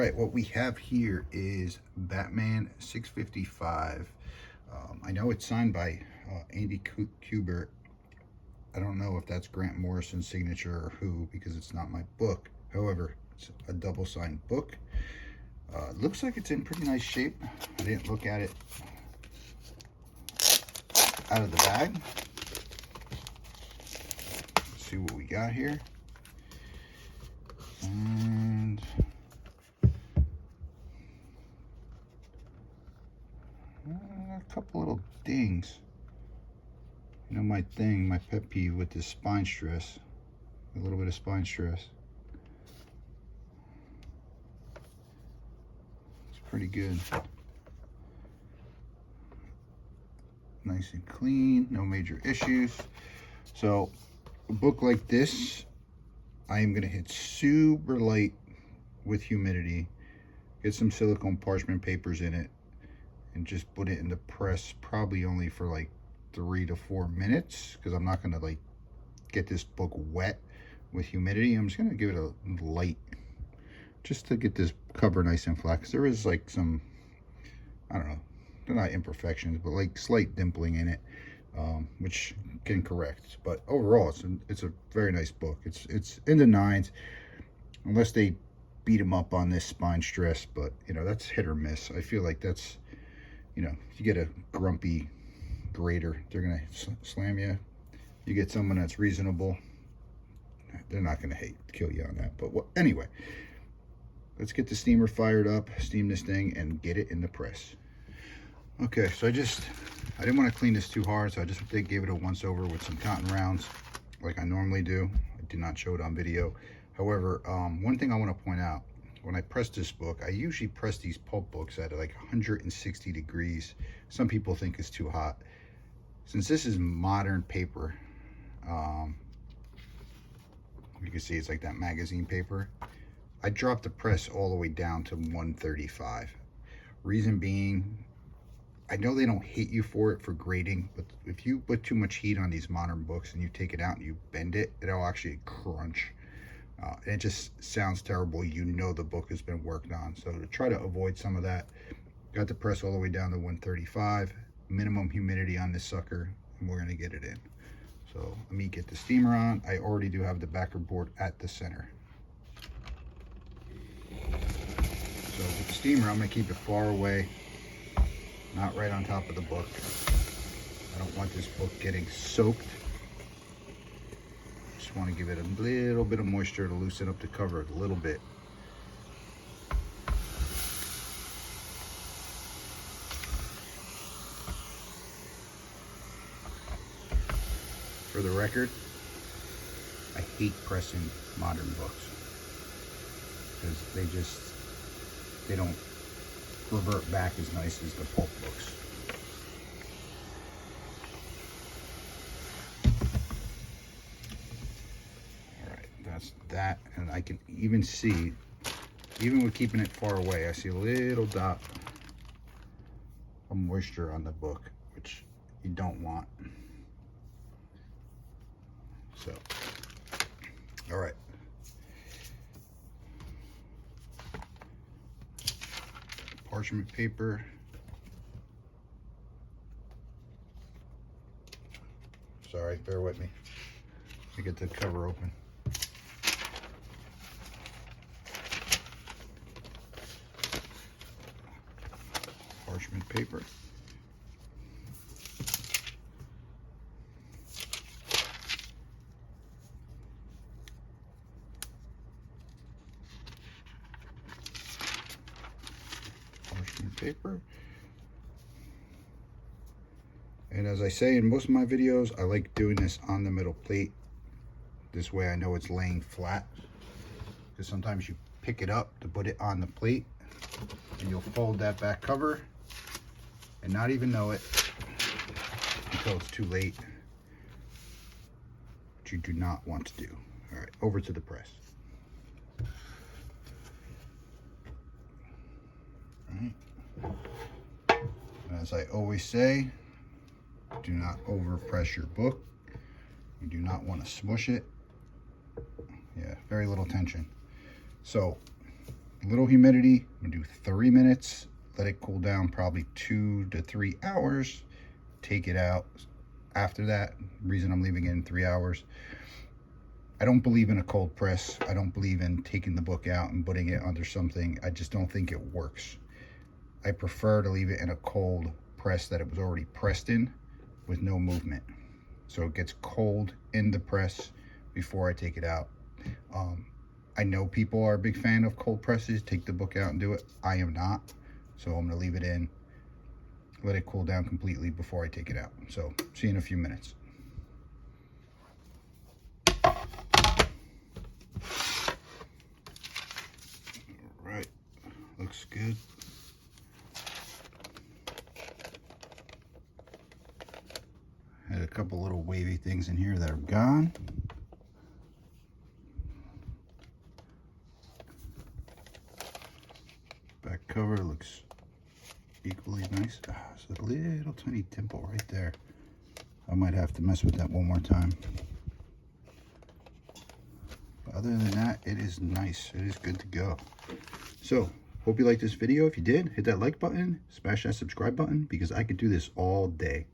right, what we have here is Batman 655. I know it's signed by Andy Kubert. I don't know if that's Grant Morrison's signature or who, because it's not my book. However, it's a double signed book. Looks like it's in pretty nice shape. I didn't look at it out of the bag. Let's see what we got here. And a couple little dings. You know, my thing, my pet peeve with this spine stress, a little bit of spine stress. It's pretty good. Nice and clean, no major issues. So a book like this, I am going to hit super light with humidity, get some silicone parchment papers in it, and just put it in the press, probably only for like 3 to 4 minutes, because I'm not going to like get this book wet with humidity. I'm just going to give it a light just to get this cover nice and flat, because there is like some, I don't know, they're not imperfections, but like slight dimpling in it, which can correct. But overall, it's a very nice book. It's in the 9s, unless they beat them up on this spine stress, but you know, that's hit or miss. I feel like that's, you know, if you get a grumpy grader, they're gonna slam you. You get someone that's reasonable, they're not gonna kill you on that. But anyway, let's get the steamer fired up, steam this thing, and get it in the press. Okay, so I didn't want to clean this too hard, so I just gave it a once over with some cotton rounds like I normally do. I did not show it on video. However, one thing I want to point out, when I press this book, I usually press these pulp books at like 160 degrees. Some people think it's too hot. Since this is modern paper, you can see it's like that magazine paper. I dropped the press all the way down to 135. Reason being, I know they don't hate you for it for grading, but if you put too much heat on these modern books and you take it out and you bend it, it'll actually crunch. And it just sounds terrible. You know the book has been worked on. So to try to avoid some of that, got the press all the way down to 135. Minimum humidity on this sucker, and we're going to get it in. So let me get the steamer on. I already do have the backer board at the center. So with the steamer, I'm going to keep it far away, not right on top of the book. I don't want this book getting soaked. Just want to give it a little bit of moisture to loosen up the cover a little bit. For the record, I hate pressing modern books because they don't revert back as nice as the pulp books. All right, that's that, and I can even see, even with keeping it far away, I see a little dot of moisture on the book, which you don't want. So, all right. Parchment paper. Sorry, bear with me. Let me get the cover open. Parchment paper. Paper. And as I say in most of my videos, I like doing this on the middle plate. This way I know it's laying flat, because sometimes you pick it up to put it on the plate and you'll fold that back cover and not even know it until it's too late, which you do not want to do. All right, over to the press. All right. As I always say, do not overpress your book. You do not want to smush it. Yeah, very little tension. So little humidity. I'm gonna do 3 minutes, let it cool down probably 2 to 3 hours, take it out. After that, reason I'm leaving it in 3 hours, I don't believe in a cold press. I don't believe in taking the book out and putting it under something. I just don't think it works. I prefer to leave it in a cold press that it was already pressed in with no movement. So it gets cold in the press before I take it out. I know people are a big fan of cold presses, take the book out and do it. I am not. So I'm gonna leave it in, let it cool down completely before I take it out. So see you in a few minutes. Right, looks good. Had a couple little wavy things in here that are gone. Back cover looks equally nice. There's a little tiny dimple right there. I might have to mess with that one more time. But other than that, it is nice. It is good to go. So, hope you liked this video. If you did, hit that like button, smash that subscribe button, because I could do this all day.